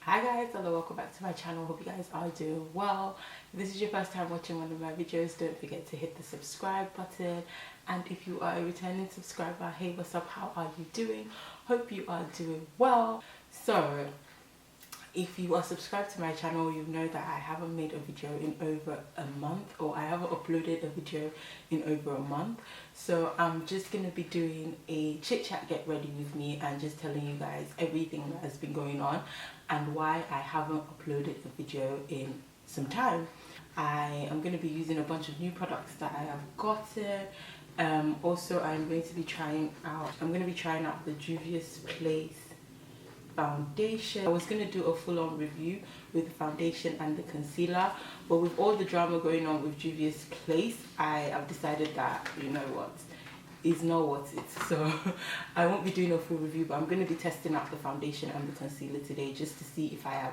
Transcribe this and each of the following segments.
Hi guys, hello, welcome back to my channel. Hope you guys are doing well. If this is your first time watching one of my videos, don't forget to hit the subscribe button. And if you are a returning subscriber, hey, what's up, how are you doing? Hope you are doing well. So if you are subscribed to my channel, you know that I haven't made a video in over a month, or I haven't uploaded a video in over a month. So I'm just going to be doing a chit chat get ready with me and just telling you guys everything that has been going on and why I haven't uploaded a video in some time. I am going to be using a bunch of new products that I have gotten. Also, I'm going to be trying out the Juvia'S foundation. I was going to do a full-on review with the foundation and the concealer, but with all the drama going on with Juvia'S Place, I have decided that, you know what, it's not worth it. So I won't be doing a full review, but I'm going to be testing out the foundation and the concealer today just to see if I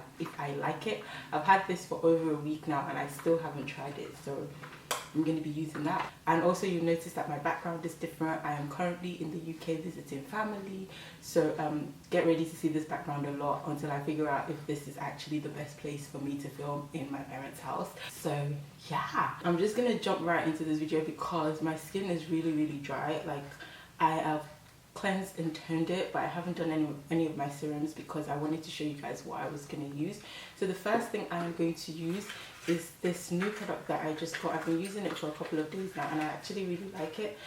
like it. I've had this for over a week now and I still haven't tried it, so I'm going to be using that. And also, you'll notice that my background is different. I am currently in the UK visiting family, so get ready to see this background a lot until I figure out if this is actually the best place for me to film in my parents' house. So yeah, I'm just going to jump right into this video because my skin is really dry. Like, I have cleansed and toned it, but I haven't done any of my serums because I wanted to show you guys what I was going to use. So the first thing I am going to use is this new product that I just got. I've been using it for a couple of days now and I actually really like it.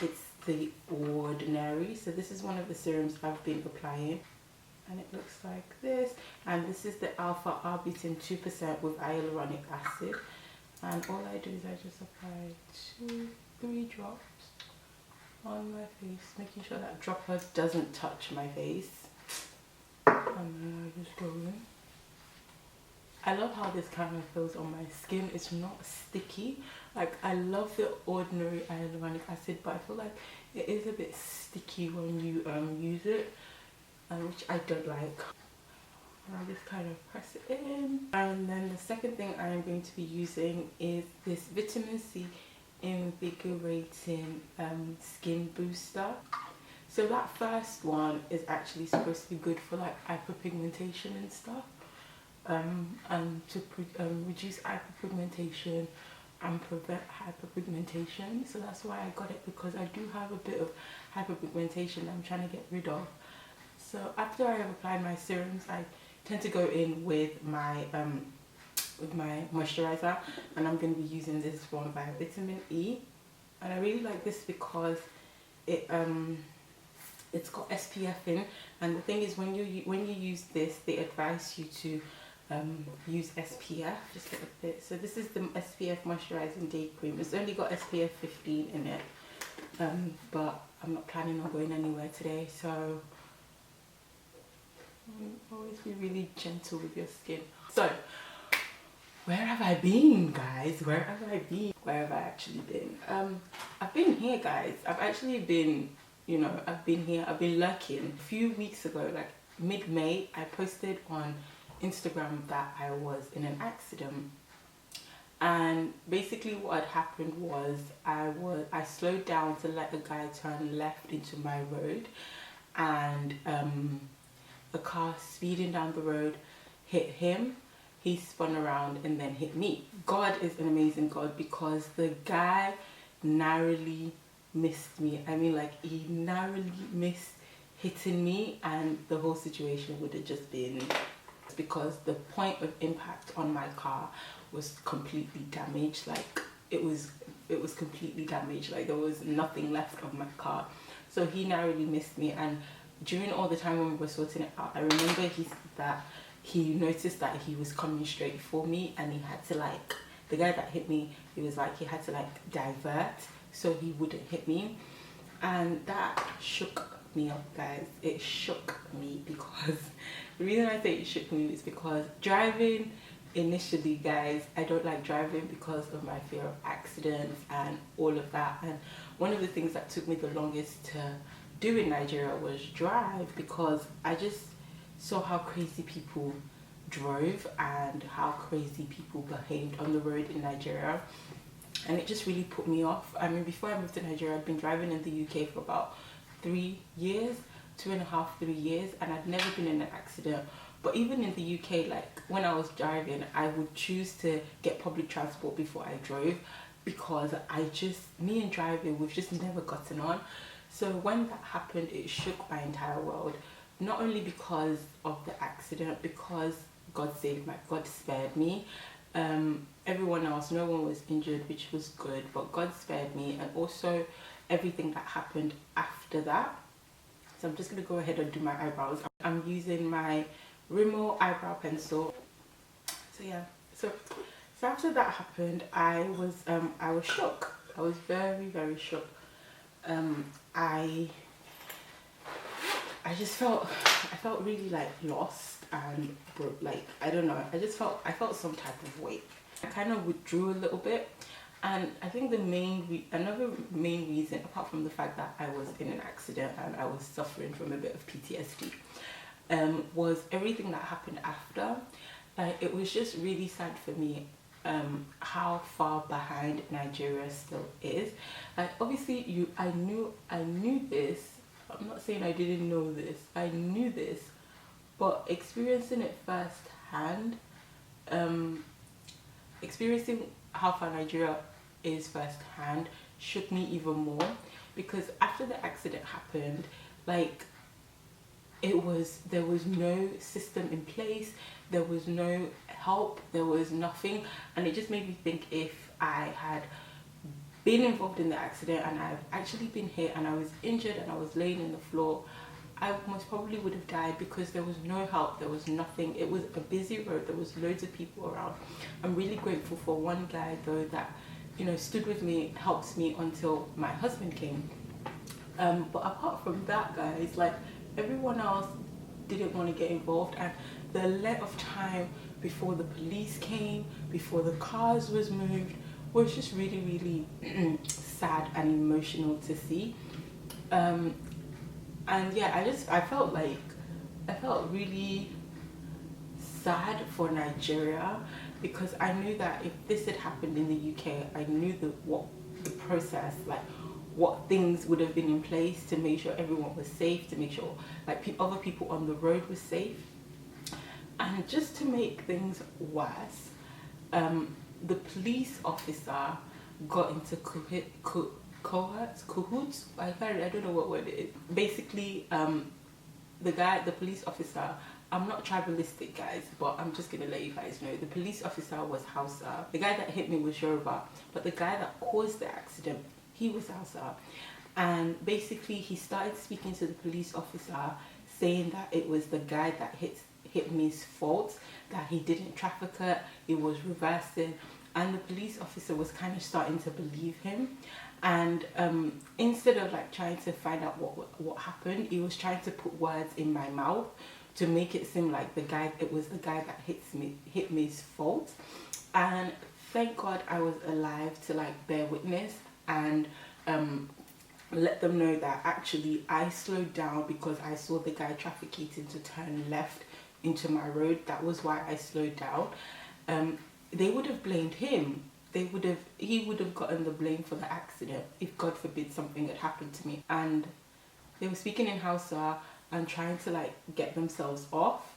It's the Ordinary. So this is one of the serums I've been applying and it looks like this, and this is the alpha arbutin 2% with hyaluronic acid, and all I do is I just apply 2-3 drops on my face, making sure that dropper doesn't touch my face, and then I just go in. I love how this kind of feels on my skin. It's not sticky. Like, I love the Ordinary hyaluronic acid, but I feel like it is a bit sticky when you use it, which I don't like. And I just kind of press it in. And then the second thing I am going to be using is this vitamin C invigorating skin booster. So that first one is actually supposed to be good for like hyperpigmentation and stuff. And to reduce hyperpigmentation and prevent hyperpigmentation. So that's why I got it, because I do have a bit of hyperpigmentation I'm trying to get rid of. So after I have applied my serums, I tend to go in with my moisturizer, and I'm going to be using this one by Vitamin E, and I really like this because it's got SPF in, and the thing is, when you use this, they advise you to use SPF just a little bit. So this is the SPF moisturizing day cream. It's only got SPF 15 in it, but I'm not planning on going anywhere today, so always be really gentle with your skin. So where have I been, guys? Where have I been? Where have I actually been? I've been here, guys. I've actually been, you know, I've been here. I've been lurking. A few weeks ago, like mid-May, I posted on Instagram that I was in an accident, and basically what had happened was I slowed down to let the guy turn left into my road, and the car speeding down the road hit him. He spun around and then hit me. God is an amazing God, because the guy narrowly missed me. I mean, like, he narrowly missed hitting me, and the whole situation would have just been, because the point of impact on my car was completely damaged. Like, it was completely damaged. Like, there was nothing left of my car. So he narrowly missed me, and during all the time when we were sorting it out, I remember he noticed that he was coming straight for me, and he had to, like, the guy that hit me, he was like, he had to like divert so he wouldn't hit me, and that shook me up, guys. It shook me, because the reason I say it shook me is because driving initially, guys, I don't like driving because of my fear of accidents and all of that. And one of the things that took me the longest to do in Nigeria was drive, because I just saw how crazy people drove and how crazy people behaved on the road in Nigeria, and it just really put me off. I mean, before I moved to Nigeria, I'd been driving in the UK for about 3 years, 2.5, 3 years, and I'd never been in an accident But even in the UK, like when I was driving, I would choose to get public transport before I drove, because me and driving, we've just never gotten on. So when that happened, it shook my entire world. Not only because of the accident, because God spared me. Everyone else, no one was injured, which was good, but God spared me, and also everything that happened after that. So I'm just gonna go ahead and do my eyebrows. I'm using my Rimmel eyebrow pencil. So yeah, so after that happened, I was shook. I was very, very shook. I felt really like lost and broke. Like, I don't know, I felt some type of weight. I kind of withdrew a little bit, and I think another main reason, apart from the fact that I was in an accident and I was suffering from a bit of PTSD, was everything that happened after. Like, it was just really sad for me how far behind Nigeria still is. Like, obviously I knew this. I'm not saying I didn't know this. I knew this, but experiencing it firsthand, experiencing how far Nigeria is firsthand shook me even more, because after the accident happened, like, there was no system in place, there was no help, there was nothing, and it just made me think, if I had been involved in the accident and I've actually been hit and I was injured and I was laying in the floor, I most probably would have died, because there was no help, there was nothing. It was a busy road, there was loads of people around. I'm really grateful for one guy though that, you know, stood with me, helped me until my husband came. But apart from that, guys, like, everyone else didn't want to get involved, and the length of time before the police came, before the cars was moved, was just really, really sad and emotional to see. And yeah, I felt really sad for Nigeria, because I knew that if this had happened in the UK, I knew what the process, like, what things would have been in place to make sure everyone was safe, to make sure like other people on the road were safe. And just to make things worse, the police officer got into cahoots. I don't know what word it is. Basically, the police officer, I'm not tribalistic, guys, but I'm just gonna let you guys know, the police officer was Hausa. The guy that hit me was Yoruba, but the guy that caused the accident, he was Hausa. And basically, he started speaking to the police officer, saying that it was the guy that hit me's fault, that he didn't traffic it, he was reversing, and the police officer was kind of starting to believe him. And instead of like trying to find out what happened, he was trying to put words in my mouth to make it seem like it was the guy that hit me's fault. And thank God I was alive to like bear witness and let them know that actually I slowed down because I saw the guy trafficating to turn left into my road. That was why I slowed down. They would have blamed him. He would have gotten the blame for the accident if, God forbid, something had happened to me. And they were speaking in Hausa and trying to like get themselves off.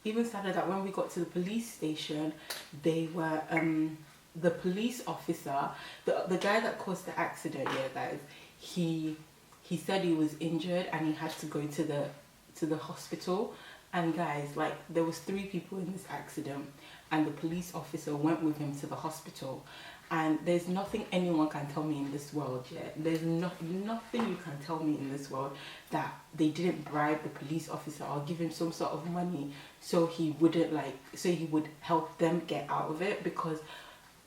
Even sadder that when we got to the police station, they were the police officer, the guy that caused the accident, yeah guys, he said he was injured and he had to go to the hospital. And guys, like, there was 3 people in this accident, and the police officer went with him to the hospital. And there's nothing anyone can tell me in this world, yeah, there's nothing you can tell me in this world that they didn't bribe the police officer or give him some sort of money so he would help them get out of it, because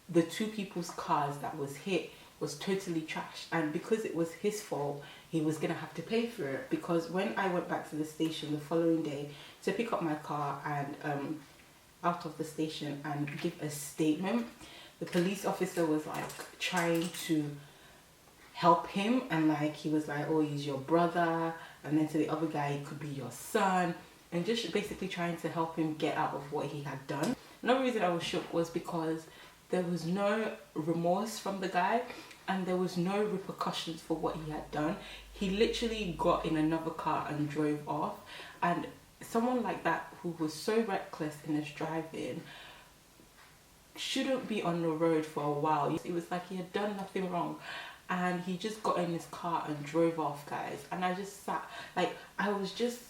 the 2 people's cars that was hit was totally trashed, and because it was his fault, he was gonna have to pay for it. Because when I went back to the station the following day to pick up my car and out of the station and give a statement, the police officer was like trying to help him, and like he was like, oh, he's your brother, and then to the other guy, he could be your son, and just basically trying to help him get out of what he had done. Another reason I was shook was because there was no remorse from the guy, and there was no repercussions for what he had done. He literally got in another car and drove off. And someone like that who was so reckless in his driving shouldn't be on the road for a while. It was like he had done nothing wrong, and he just got in his car and drove off, guys. And I just sat, like, I was just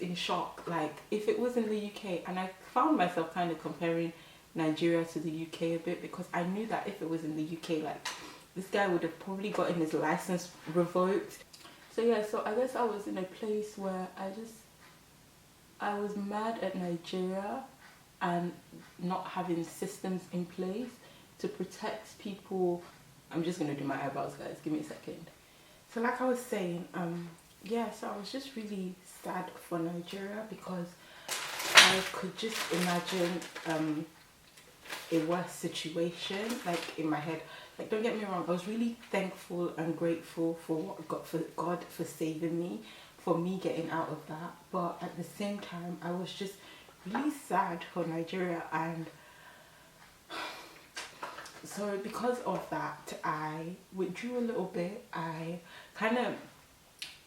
in shock. Like, if it was in the UK, and I found myself kind of comparing Nigeria to the UK a bit, because I knew that if it was in the UK, like, this guy would have probably gotten his license revoked. So yeah, so I guess I was in a place where I was mad at Nigeria and not having systems in place to protect people. I'm just gonna do my eyebrows, guys, give me a second. So like I was saying, yeah, so I was just really sad for Nigeria, because I could just imagine a worse situation, like, in my head. Like, don't get me wrong, I was really thankful and grateful for God for saving me, for me getting out of that. But at the same time, I was just really sad for Nigeria. And so because of that, I withdrew a little bit. I kind of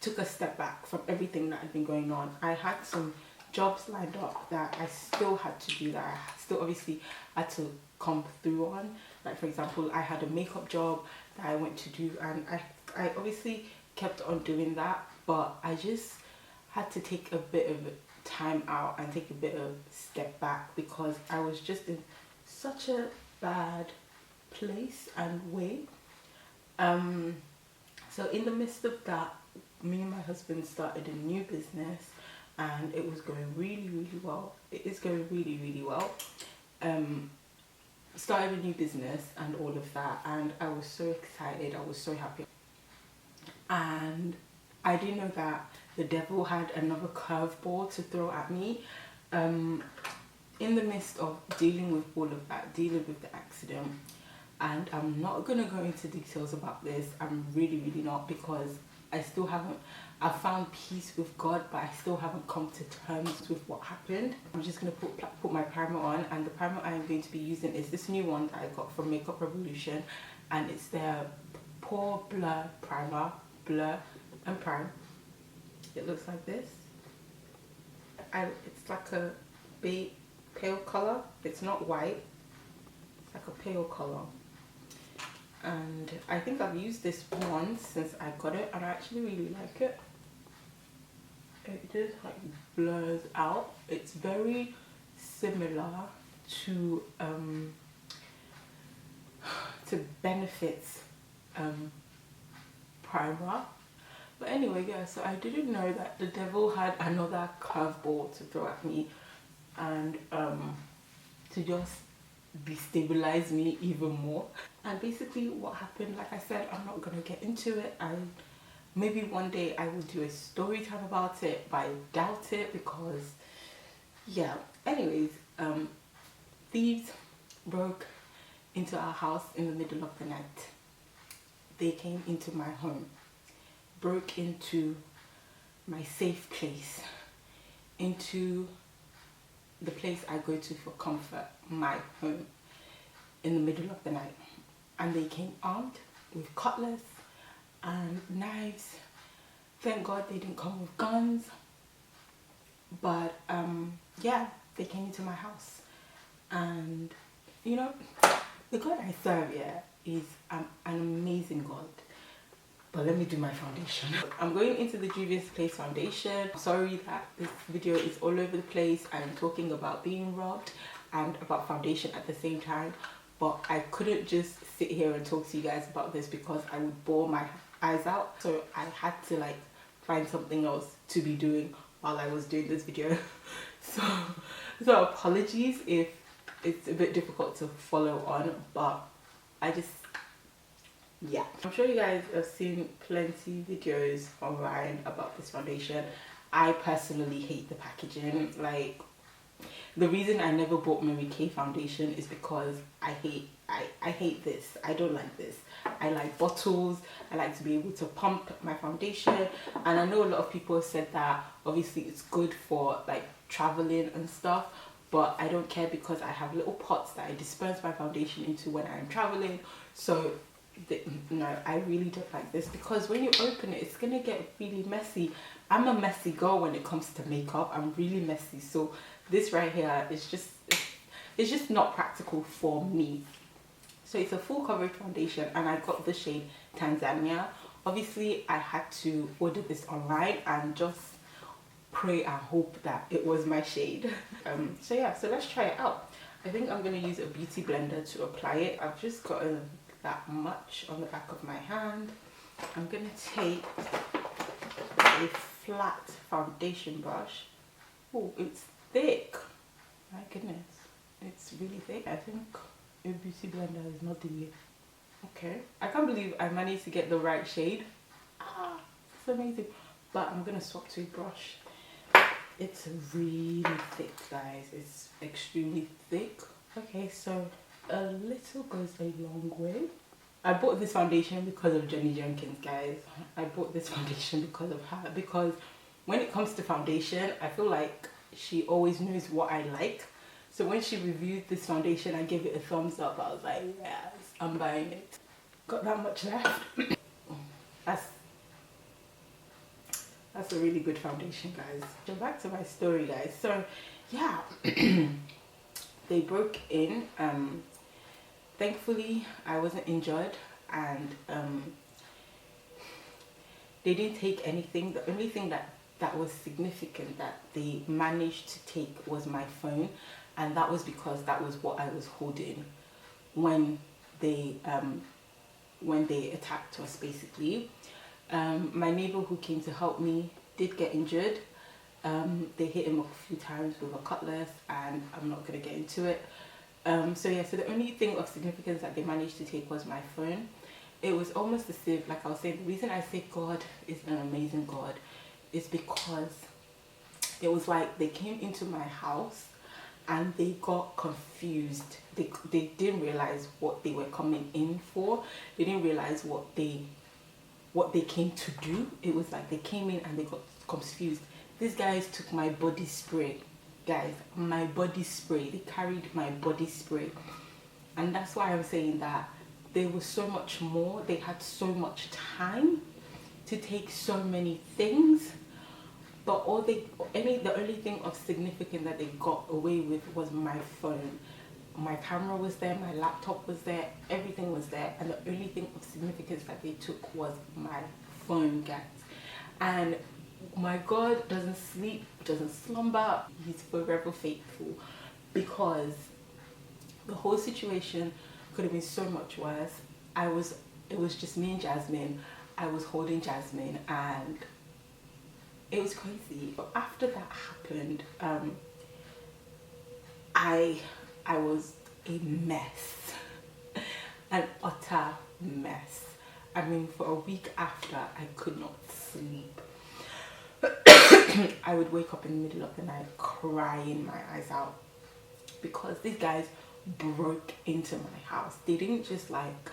took a step back from everything that had been going on. I had some jobs lined up that I still had to do, that I still obviously had to come through on. Like, for example, I had a makeup job that I went to do, and I obviously kept on doing that, but I just had to take a bit of time out and take a bit of step back, because I was just in such a bad place and way. So in the midst of that, me and my husband started a new business, and it was going really, really well. It is going really, really well. Started a new business and all of that, and I was so excited, I was so happy. And I didn't know that the devil had another curveball to throw at me. In the midst of dealing with all of that, dealing with the accident, and I'm not gonna go into details about this, I'm really, really not, because I've found peace with God, but I still haven't come to terms with what happened. I'm just going to put my primer on, and the primer I am going to be using is this new one that I got from Makeup Revolution, and it's their Pore Blur Primer, Blur and Prime. It looks like this. It's like a pale colour. It's not white, it's like a pale colour. And I think I've used this once since I got it, and I actually really like it. It just like blurs out. It's very similar to Benefit's primer. But anyway, yeah, so I didn't know that the devil had another curveball to throw at me, and to just destabilize me even more. And basically what happened, like I said, I'm not gonna get into it. Maybe one day I will do a story time about it, but I doubt it, because yeah. Anyways, thieves broke into our house in the middle of the night. They came into my home, broke into my safe place, into the place I go to for comfort, my home, in the middle of the night. And they came armed with cutlass and knives. Thank God they didn't come with guns. But yeah, they came into my house. And you know, the God I serve, yeah, is an amazing God. But let me do my foundation. I'm going into the Juvia'S Place foundation. Sorry that this video is all over the place. I'm talking about being robbed and about foundation at the same time. But I couldn't just sit here and talk to you guys about this, because I would bore my eyes out. So I had to like find something else to be doing while I was doing this video. So apologies if it's a bit difficult to follow on, but yeah. I'm sure you guys have seen plenty videos online about this foundation. I personally hate the packaging. Like, the reason I never bought Mary Kay foundation is because I hate this. I don't like this. I like bottles. I like to be able to pump my foundation. And I know a lot of people have said that obviously it's good for like traveling and stuff, but I don't care, because I have little pots that I disperse my foundation into when I'm traveling. So No, I really don't like this, because when you open it, it's gonna get really messy. I'm a messy girl when it comes to makeup. I'm really messy, so this right here is just, it's just not practical for me. So it's a full coverage foundation, and I got the shade Tanzania. Obviously I had to order this online and just pray and hope that it was my shade. So yeah, so let's try it out. I think I'm going to use a beauty blender to apply it. I've just gotten that much on the back of my hand. I'm going to take a flat foundation brush. Oh, it's thick. My goodness, it's really thick. I think a beauty blender is not the way. Okay, I can't believe I managed to get the right shade. Ah, it's amazing. But I'm going to swap to a brush. It's really thick, guys. It's extremely thick. Okay, so a little goes a long way. I bought this foundation because of Jenny Jenkins, guys. I bought this foundation because of her, because when it comes to foundation, I feel like she always knows what I like. So when she reviewed this foundation, I gave it a thumbs up. I was like, yes, I'm buying it. Got that much left. That's a really good foundation, guys. So back to my story, guys. So yeah, they broke in. Thankfully I wasn't injured, and they didn't take anything. The only thing that was significant that they managed to take was my phone, and that was because that was what I was holding when they attacked us, basically. My neighbor who came to help me did get injured. They hit him a few times with a cutlass, and I'm not going to get into it. So yeah, so the only thing of significance that they managed to take was my phone. It was almost as if, like I was saying, the reason I say God is an amazing God is because it was like they came into my house and they got confused. They didn't realize what they were coming in for. They didn't realize what they came to do. It was like they came in and they got confused. These guys took my body spray, guys, my body spray. They carried my body spray, and that's why I'm saying that there was so much more. They had so much time to take so many things, but the only thing of significance that they got away with was my phone. My camera was there, my laptop was there, everything was there, and the only thing of significance that they took was my phone, guys. And my God doesn't sleep, doesn't slumber. He's forever faithful, because the whole situation could have been so much worse. It was just me and Jasmine. I was holding Jasmine, and it was crazy. But after that happened, I was a mess, an utter mess. I mean, for a week after, I could not sleep. I would wake up in the middle of the night crying my eyes out, because these guys broke into my house. They didn't just like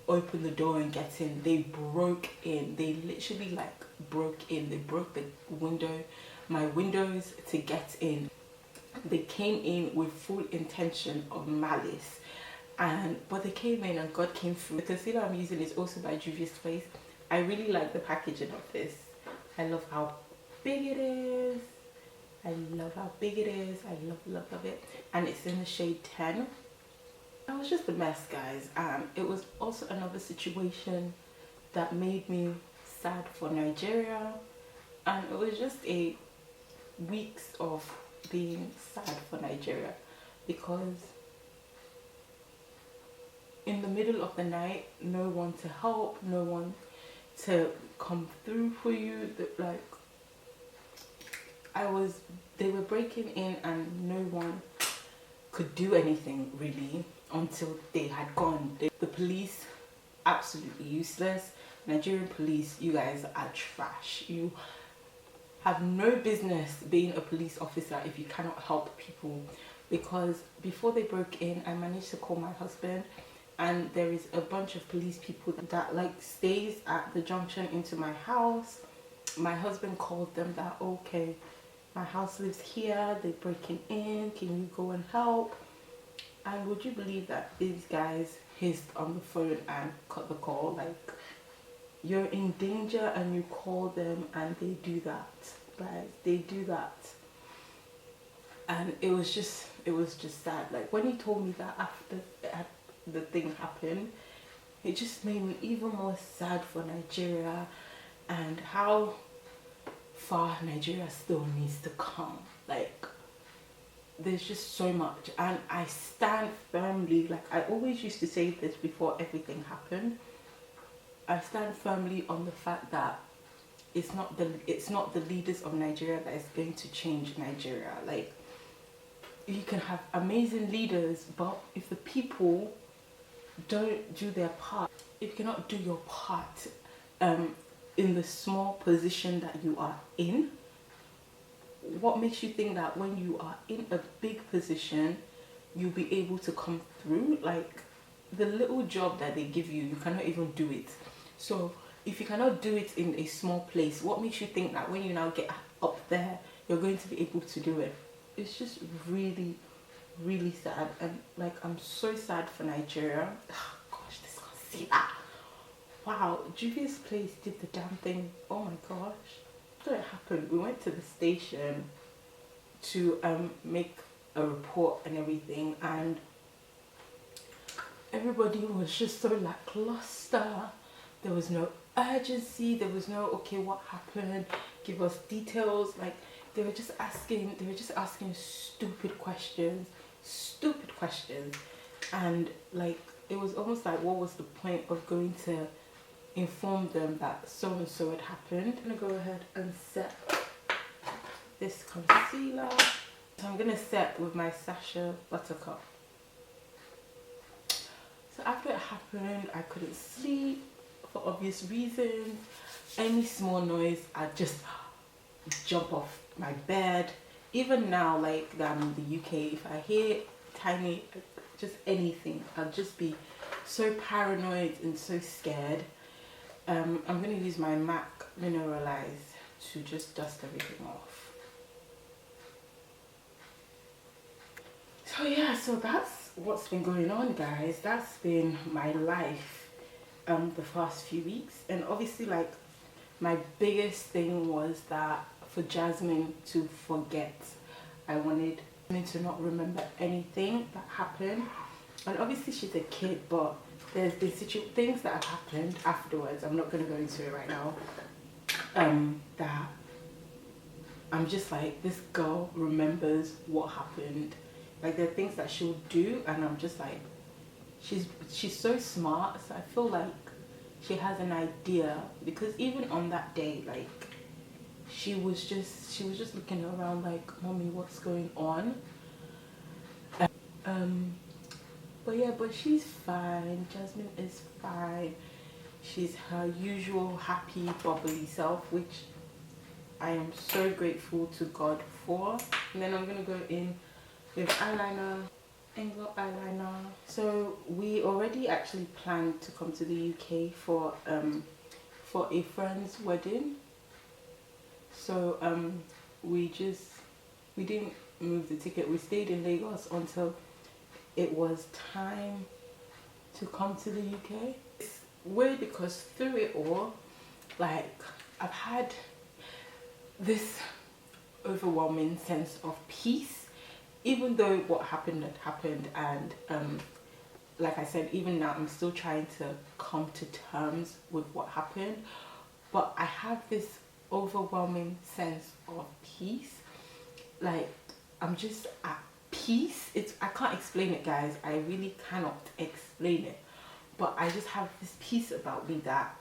open the door and get in. They broke in. They literally like broke in. They broke the window, my windows, to get in. They came in with full intention of malice, but they came in and God came through. The concealer I'm using is also by Juvia'S. I really like the packaging of this. I love how big it is. I love how big it is. I love it. And it's in the shade 10. I was just a mess, guys. It was also another situation that made me sad for Nigeria, and it was just a weeks of being sad for Nigeria, because in the middle of the night, no one to help, no one to come through for you. Like, they were breaking in and no one could do anything really until they had gone. The police, absolutely useless. Nigerian police, you guys are trash. You have no business being a police officer if you cannot help people. Because before they broke in, I managed to call my husband, and there is a bunch of police people that like stays at the junction into my house. My husband called them that, okay, my house lives here, they're breaking in, can you go and help? And would you believe that these guys hissed on the phone and cut the call? Like, you're in danger and you call them and they do that, guys. They do that. And it was just sad. Like, when he told me that after the thing happened, it just made me even more sad for Nigeria and how far Nigeria still needs to come. Like, there's just so much, and I stand firmly, like I always used to say this before everything happened, I stand firmly on the fact that it's not the leaders of Nigeria that is going to change Nigeria. Like, you can have amazing leaders, but if the people don't do their part, if you cannot do your part in the small position that you are in, what makes you think that when you are in a big position you'll be able to come through? Like, the little job that they give you, you cannot even do it. So if you cannot do it in a small place, what makes you think that when you now get up there you're going to be able to do it? It's just really, really sad. And like, I'm so sad for Nigeria. Oh, gosh, this can't see that. Wow, Juvia'S place did the damn thing. Oh my gosh. What happened? We went to the station to make a report and everything, and everybody was just so lackluster. There was no urgency. There was no, okay, what happened? Give us details. Like, they were just asking stupid questions, and like, it was almost like, what was the point of going to inform them that so and so had happened? I'm gonna go ahead and set this concealer. So I'm gonna set with my Sasha Buttercup. So after it happened, I couldn't sleep for obvious reasons. Any small noise, I'd just jump off my bed. Even now, like, that I'm in the UK, if I hear tiny, just anything, I'll just be so paranoid and so scared. I'm going to use my MAC Mineralize to just dust everything off. So yeah, so that's what's been going on, guys. That's been my life the past few weeks. And obviously, like, my biggest thing was that for Jasmine to forget. I wanted me to not remember anything that happened. And obviously she's a kid, but there's been things that have happened afterwards, I'm not going to go into it right now, that I'm just like, this girl remembers what happened. Like, there are things that she'll do and I'm just like, she's so smart, so I feel like she has an idea. Because even on that day, like, she was just looking around like, mommy, what's going on? But yeah, but she's fine. Jasmine is fine. She's her usual happy, bubbly self, which I am so grateful to God for. And then I'm gonna go in with eyeliner, envelope eyeliner. So we already actually planned to come to the UK for a friend's wedding. So we didn't move the ticket. We stayed in Lagos until it was time to come to the UK. It's weird because through it all, like, I've had this overwhelming sense of peace, even though what happened had happened. And like I said, even now I'm still trying to come to terms with what happened, but I have this overwhelming sense of peace. Like, I'm just at peace. I can't explain it, guys. I really cannot explain it, but I just have this peace about me that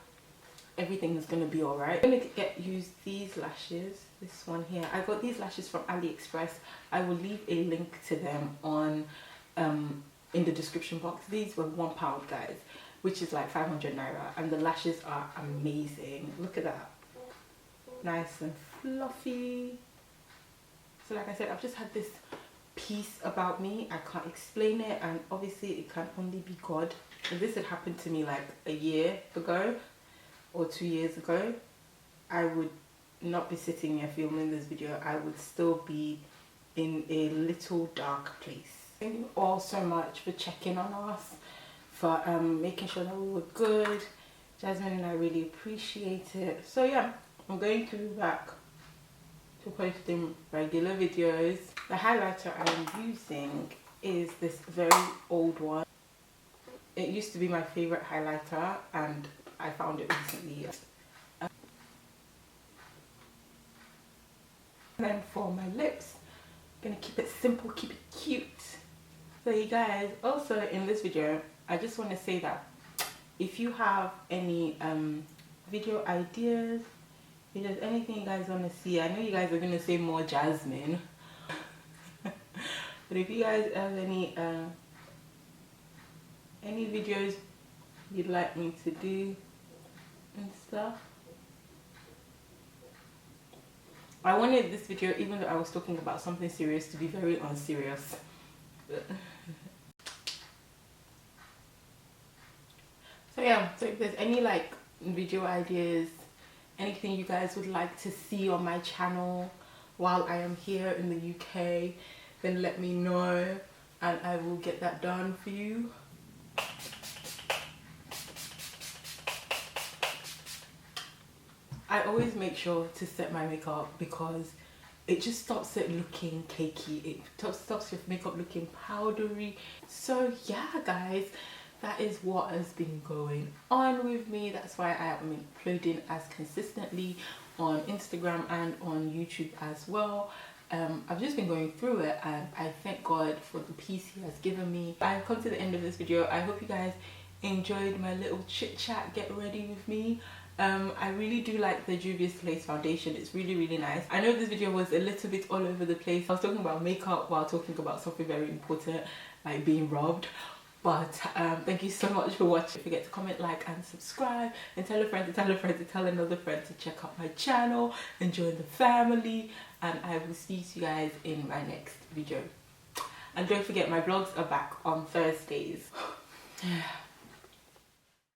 everything is gonna be all right. I'm gonna use these lashes. This one here, I got these lashes from AliExpress. I will leave a link to them on in the description box. These were £1, guys, which is like 500 naira, and the lashes are amazing. Look at that, nice and fluffy. So like I said, I've just had this peace about me. I can't explain it, and obviously it can only be God. If this had happened to me like a year ago or 2 years ago, I would not be sitting here filming this video. I would still be in a little dark place. Thank you all so much for checking on us, for making sure that we were good. Jasmine and I really appreciate it. So yeah, I'm going to be back to posting regular videos. The highlighter I'm using is this very old one. It used to be my favorite highlighter and I found it recently. And then for my lips, I'm gonna keep it simple, keep it cute. So you guys, also in this video, I just want to say that if you have any video ideas, if there's anything you guys want to see, I know you guys are going to say more Jasmine, but if you guys have any videos you'd like me to do and stuff, I wanted this video, even though I was talking about something serious, to be very unserious. So yeah, so if there's any like video ideas, anything you guys would like to see on my channel while I am here in the UK, then let me know and I will get that done for you. I always make sure to set my makeup because it just stops it looking cakey. It stops your makeup looking powdery. So yeah guys, that is what has been going on with me. That's why I am uploading as consistently on Instagram and on YouTube as well. I've just been going through it and I thank God for the peace he has given me. I've come to the end of this video. I hope you guys enjoyed my little chit chat, get ready with me. I really do like the Juvia'S Lace foundation. It's really nice. I know this video was a little bit all over the place. I was talking about makeup while talking about something very important like being robbed. But thank you so much for watching. Don't forget to comment, like and subscribe, and tell a friend to tell a friend to tell another friend to check out my channel and join the family. And I will see you guys in my next video. And don't forget, my vlogs are back on Thursdays.